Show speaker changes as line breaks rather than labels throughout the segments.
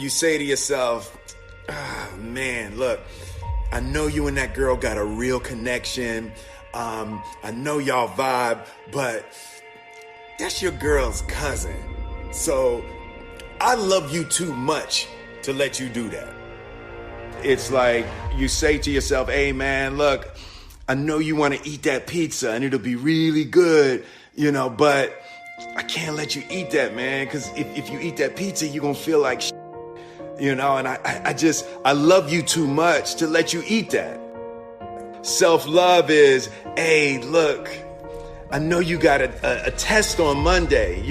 You say to yourself, oh, man, look, I know you and that girl got a real connection. I know y'all vibe, but that's your girl's cousin. So I love you too much to let you do that. It's like you say to yourself, hey man, look, I know you want to eat that pizza and it'll be really good, but I can't let you eat that, man, because if you eat that pizza, you're going to feel like shit, and I love you too much to let you eat that. Self-love is, hey, look, I know you got a test on Monday,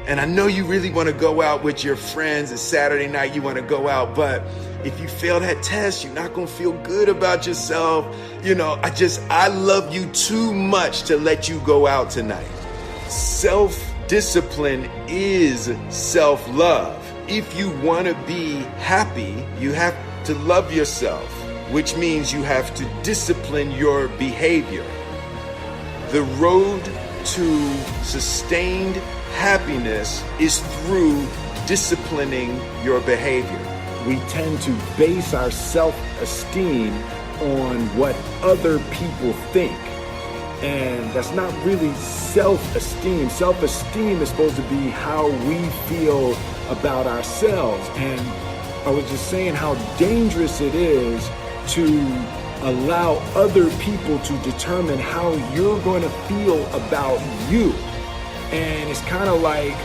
and I know you really want to go out with your friends. It's Saturday night, you want to go out, but if you fail that test, you're not going to feel good about yourself. I love you too much to let you go out tonight. Self-discipline is self-love. If you want to be happy, you have to love yourself, which means you have to discipline your behavior. The road to sustained happiness is through disciplining your behavior.
We tend to base our self-esteem on what other people think. And that's not really self-esteem. Self-esteem is supposed to be how we feel about ourselves. And I was just saying how dangerous it is to allow other people to determine how you're going to feel about you. And it's kind of like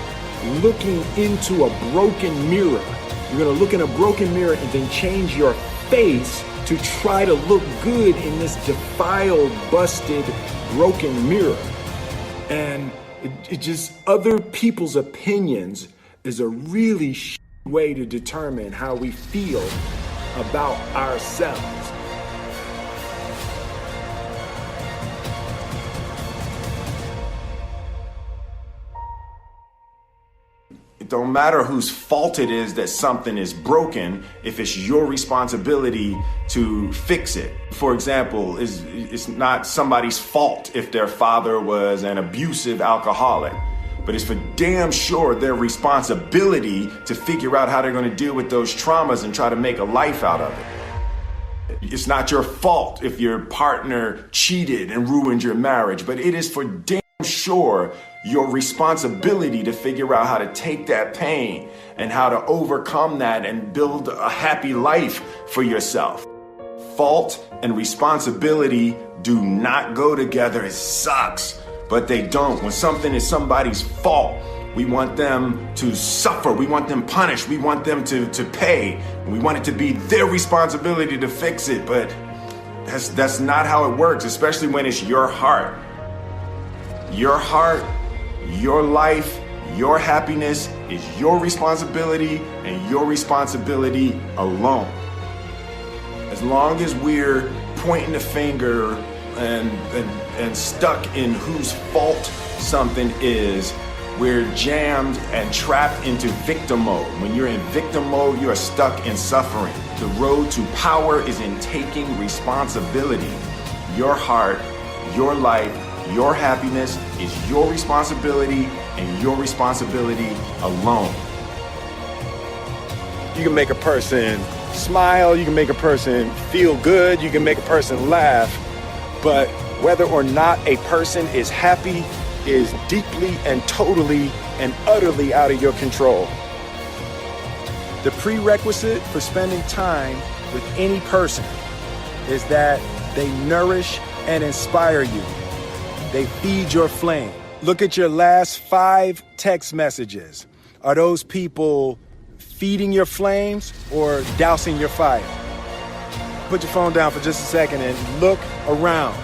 looking into a broken mirror. You're going to look in a broken mirror and then change your face to try to look good in this defiled, busted, broken mirror. And it just, other people's opinions is a really way to determine how we feel about ourselves.
It don't matter whose fault it is that something is broken if it's your responsibility to fix it. For example, it's not somebody's fault if their father was an abusive alcoholic, but it's for damn sure their responsibility to figure out how they're going to deal with those traumas and try to make a life out of it. It's not your fault if your partner cheated and ruined your marriage, but it is for damn sure your responsibility to figure out how to take that pain and how to overcome that and build a happy life for yourself. Fault and responsibility do not go together. It sucks, but they don't. When something is somebody's fault, we want them to suffer. We want them punished. We want them to pay. We want it to be their responsibility to fix it, but that's not how it works, especially when it's your heart. Your heart, your life, your happiness is your responsibility and your responsibility alone. As long as we're pointing the finger and stuck in whose fault something is, we're jammed and trapped into victim mode. When you're in victim mode, you are stuck in suffering. The road to power is in taking responsibility. Your heart, your life, your happiness is your responsibility and your responsibility alone.
You can make a person smile, you can make a person feel good, you can make a person laugh, but whether or not a person is happy is deeply and totally and utterly out of your control. The prerequisite for spending time with any person is that they nourish and inspire you. They feed your flame. Look at your last 5 text messages. Are those people feeding your flames or dousing your fire? Put your phone down for just a second and look around.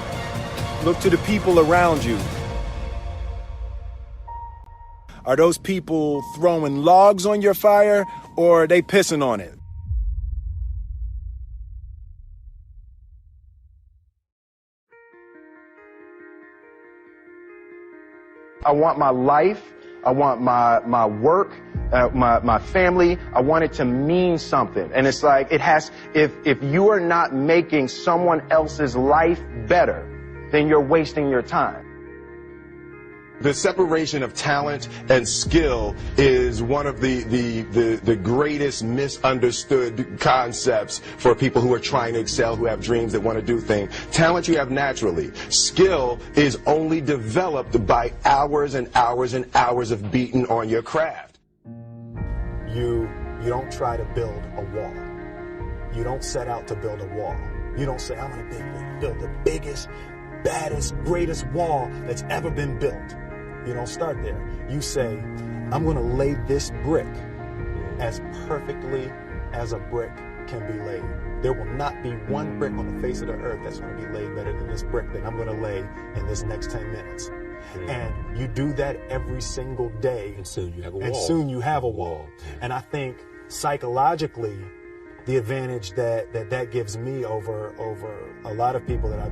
Look to the people around you. Are those people throwing logs on your fire or are they pissing on it? I want my life, I want my work, my family, I want it to mean something. And it's like, if you are not making someone else's life better, then you're wasting your time.
The separation of talent and skill is one of the greatest misunderstood concepts for people who are trying to excel, who have dreams that want to do things. Talent you have naturally. Skill is only developed by hours and hours and hours of beating on your craft.
You don't try to build a wall. You don't set out to build a wall. You don't say, I'm going to build the biggest, baddest, greatest wall that's ever been built. You don't start there. You say, I'm going to lay this brick as perfectly as a brick can be laid. There will not be one brick on the face of the earth that's going to be laid better than this brick that I'm going to lay in this next 10 minutes. And you do that every single day.
And soon you have a wall.
And soon you have a wall. And I think psychologically, the advantage that gives me over a lot of people that I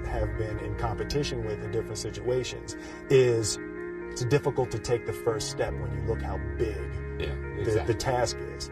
have been in competition with in different situations is it's difficult to take the first step when you look how big the task is.